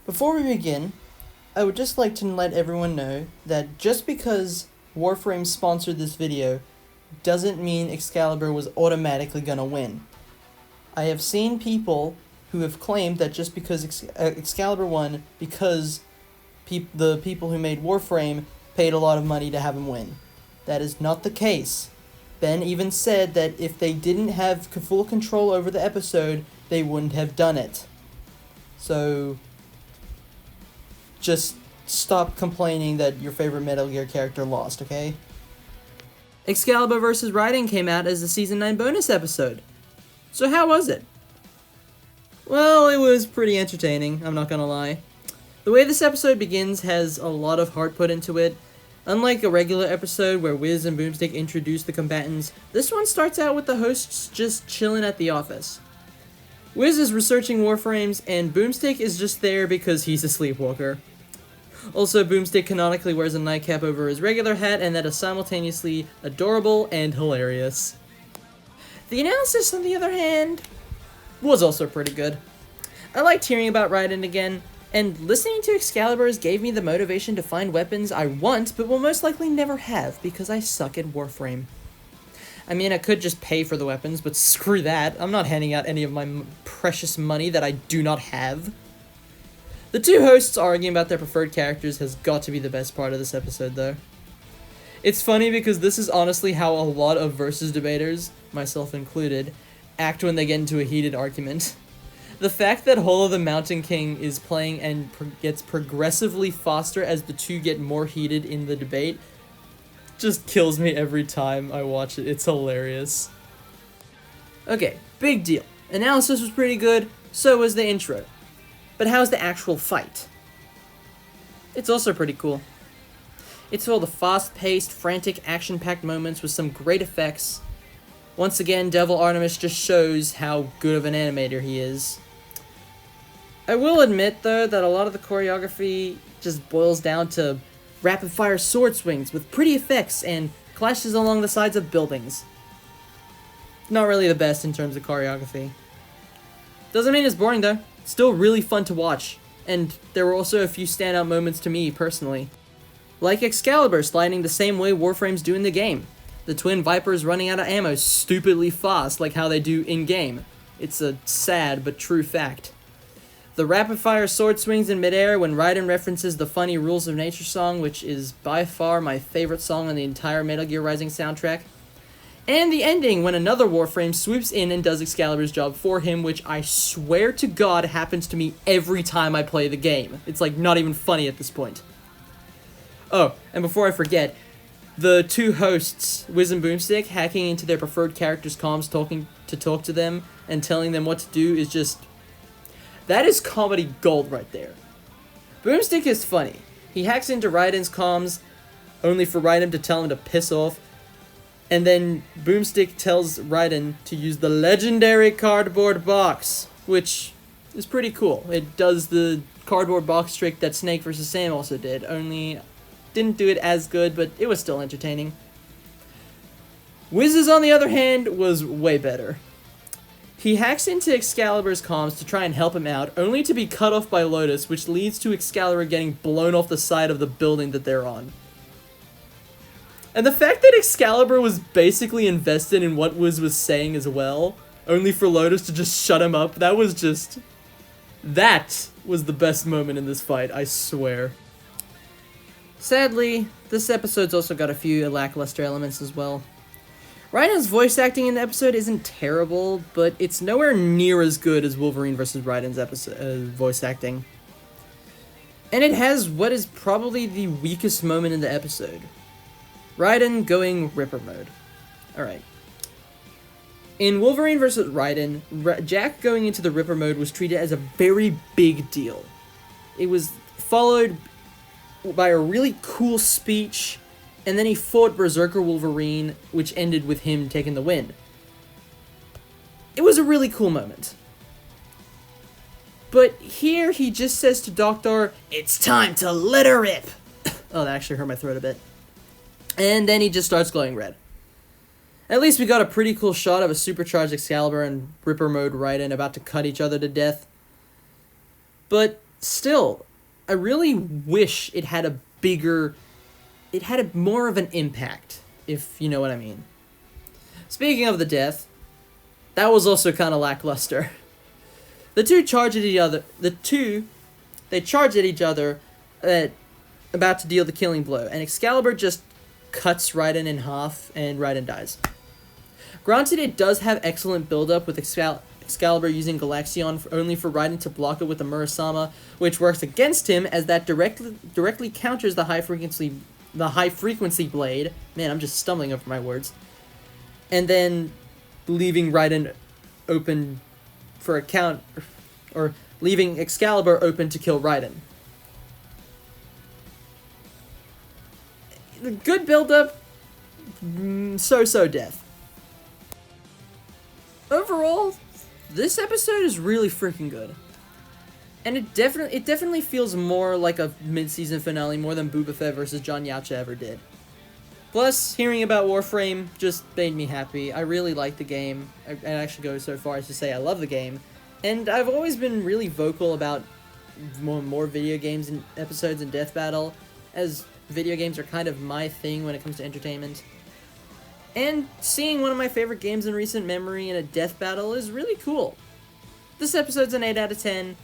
Before we begin, I would just like to let everyone know that just because Warframe sponsored this video doesn't mean Excalibur was automatically gonna win. I have seen people who have claimed that just because Excalibur won because the people who made Warframe paid a lot of money to have him win. That is not the case. Ben even said that if they didn't have full control over the episode, they wouldn't have done it. So, just stop complaining that your favorite Metal Gear character lost, okay? Excalibur vs. Raiden came out as the Season 9 bonus episode. So how was it? Well, it was pretty entertaining, I'm not gonna lie. The way this episode begins has a lot of heart put into it. Unlike a regular episode where Wiz and Boomstick introduce the combatants, this one starts out with the hosts just chilling at the office. Wiz is researching Warframes, and Boomstick is just there because he's a sleepwalker. Also, Boomstick canonically wears a nightcap over his regular hat, and that is simultaneously adorable and hilarious. The analysis, on the other hand, was also pretty good. I liked hearing about Raiden again, and listening to Excaliburs gave me the motivation to find weapons I want, but will most likely never have, because I suck at Warframe. I mean, I could just pay for the weapons, but screw that. I'm not handing out any of my precious money that I do not have. The two hosts arguing about their preferred characters has got to be the best part of this episode, though. It's funny because this is honestly how a lot of versus debaters, myself included, act when they get into a heated argument. The fact that Hall of the Mountain King is playing and gets progressively faster as the two get more heated in the debate just kills me every time I watch it. It's hilarious. Okay, big deal. Analysis was pretty good, so was the intro. But how's the actual fight? It's also pretty cool. It's full of fast-paced, frantic, action-packed moments with some great effects. Once again, Devil Artemis just shows how good of an animator he is. I will admit, though, that a lot of the choreography just boils down to rapid-fire sword swings with pretty effects and clashes along the sides of buildings. Not really the best in terms of choreography. Doesn't mean it's boring, though. It's still really fun to watch, and there were also a few standout moments to me, personally. Like Excalibur sliding the same way Warframes do in the game. The Twin Vipers running out of ammo stupidly fast like how they do in-game. It's a sad but true fact. The rapid-fire sword swings in midair when Raiden references the funny Rules of Nature song, which is by far my favorite song on the entire Metal Gear Rising soundtrack. And the ending when another Warframe swoops in and does Excalibur's job for him, which I swear to God happens to me every time I play the game. It's like not even funny at this point. Oh, and before I forget, the two hosts, Wiz and Boomstick, hacking into their preferred characters' comms, talk to them, and telling them what to do is just... that is comedy gold right there. Boomstick is funny. He hacks into Raiden's comms, only for Raiden to tell him to piss off, and then Boomstick tells Raiden to use the legendary cardboard box, which is pretty cool. It does the cardboard box trick that Snake vs. Sam also did, only didn't do it as good, but it was still entertaining. Wiz's, on the other hand, was way better. He hacks into Excalibur's comms to try and help him out, only to be cut off by Lotus, which leads to Excalibur getting blown off the side of the building that they're on. And the fact that Excalibur was basically invested in what Wiz was saying as well, only for Lotus to just shut him up, that was the best moment in this fight, I swear. Sadly, this episode's also got a few lackluster elements as well. Raiden's voice acting in the episode isn't terrible, but it's nowhere near as good as Wolverine vs. Raiden's voice acting. And it has what is probably the weakest moment in the episode. Raiden going Ripper mode. Alright. In Wolverine vs. Raiden, Jack going into the Ripper mode was treated as a very big deal. It was followed by a really cool speech, and then he fought Berserker Wolverine, which ended with him taking the win. It was a really cool moment. But here he just says to Doctor, "It's time to let her rip!" Oh, that actually hurt my throat a bit. And then he just starts glowing red. At least we got a pretty cool shot of a supercharged Excalibur and Ripper mode Raiden about to cut each other to death. But still, I really wish it had more of an impact, if you know what I mean. Speaking of the death, that was also kind of lackluster. The two charge at each other. They charge at each other, about to deal the killing blow, and Excalibur just cuts Raiden in half, and Raiden dies. Granted, it does have excellent build-up with Excalibur using Galaxion only for Raiden to block it with the Murasama, which works against him as that directly counters the high frequency blade. Man, I'm just stumbling over my words. And then leaving Raiden open for a count, or leaving Excalibur open to kill Raiden. Good build-up, so-so death. Overall, this episode is really freaking good. And it definitely feels more like a mid-season finale more than Boba Fett versus John Yacha ever did. Plus, hearing about Warframe just made me happy. I really like the game. I actually go so far as to say I love the game. And I've always been really vocal about more video games and episodes in Death Battle, as video games are kind of my thing when it comes to entertainment. And seeing one of my favorite games in recent memory in a death battle is really cool. This episode's an 8 out of 10,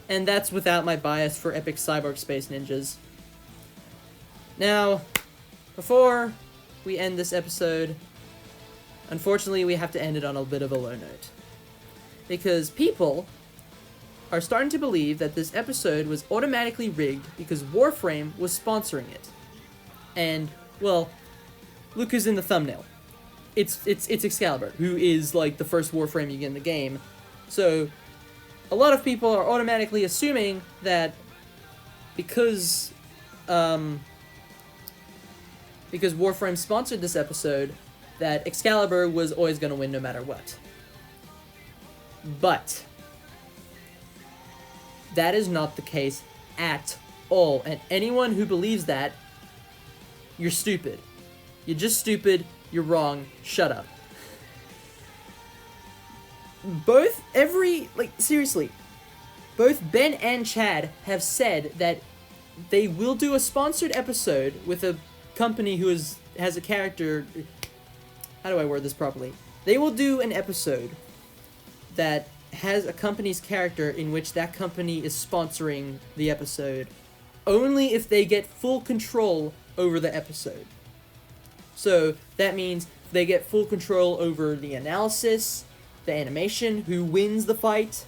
and that's without my bias for epic cyborg space ninjas. Now, before we end this episode, unfortunately we have to end it on a bit of a low note. Because people are starting to believe that this episode was automatically rigged because Warframe was sponsoring it. And, well, look who's in the thumbnail. It's Excalibur, who is, like, the first Warframe you get in the game. So, a lot of people are automatically assuming that because Warframe sponsored this episode, that Excalibur was always going to win no matter what. But that is not the case at all, and anyone who believes that, you're stupid. You're just stupid, you're wrong, shut up. Seriously, both Ben and Chad have said that they will do a sponsored episode with a company who has a character. How do I word this properly? They will do an episode that has a company's character in which that company is sponsoring the episode only if they get full control over the episode. So that means they get full control over the analysis, the animation, who wins the fight.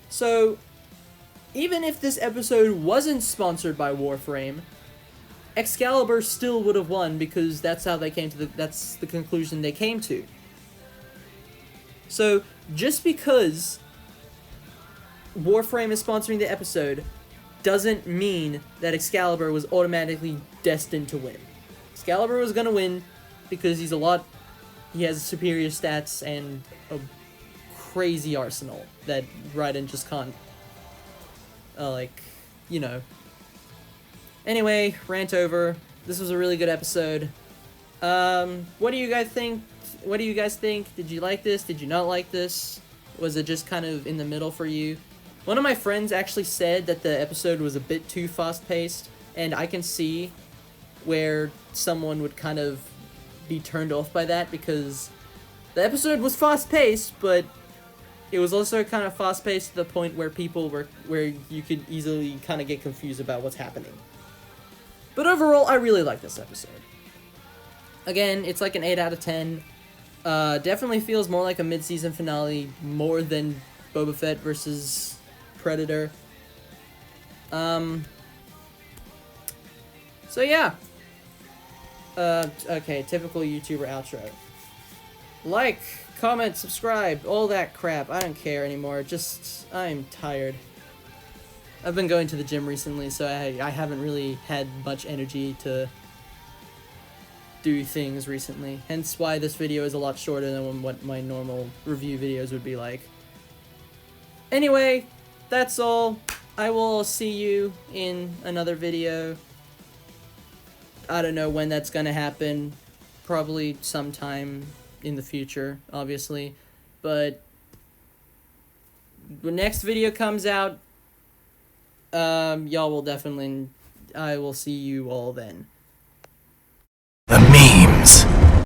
So even if this episode wasn't sponsored by Warframe, Excalibur still would have won because that's the conclusion they came to. So just because Warframe is sponsoring the episode doesn't mean that Excalibur was automatically destined to win. Excalibur was gonna win because he has superior stats and a crazy arsenal that Raiden just can't, Anyway, rant over. This was a really good episode. What do you guys think? Did you like this? Did you not like this? Was it just kind of in the middle for you? One of my friends actually said that the episode was a bit too fast-paced, and I can see where someone would kind of be turned off by that, because the episode was fast-paced, but it was also kind of fast-paced to the point where where you could easily kind of get confused about what's happening. But overall, I really like this episode. Again, it's like an 8 out of 10. Definitely feels more like a mid-season finale, more than Boba Fett versus Predator. So yeah. Okay, typical YouTuber outro. Like, comment, subscribe, all that crap. I don't care anymore. I'm tired. I've been going to the gym recently, so I haven't really had much energy to do things recently. Hence why this video is a lot shorter than what my normal review videos would be like. Anyway, that's all. I will see you in another video. I don't know when that's gonna happen. Probably sometime in the future, obviously. But the next video comes out, Y'all will definitely. I will see you all then.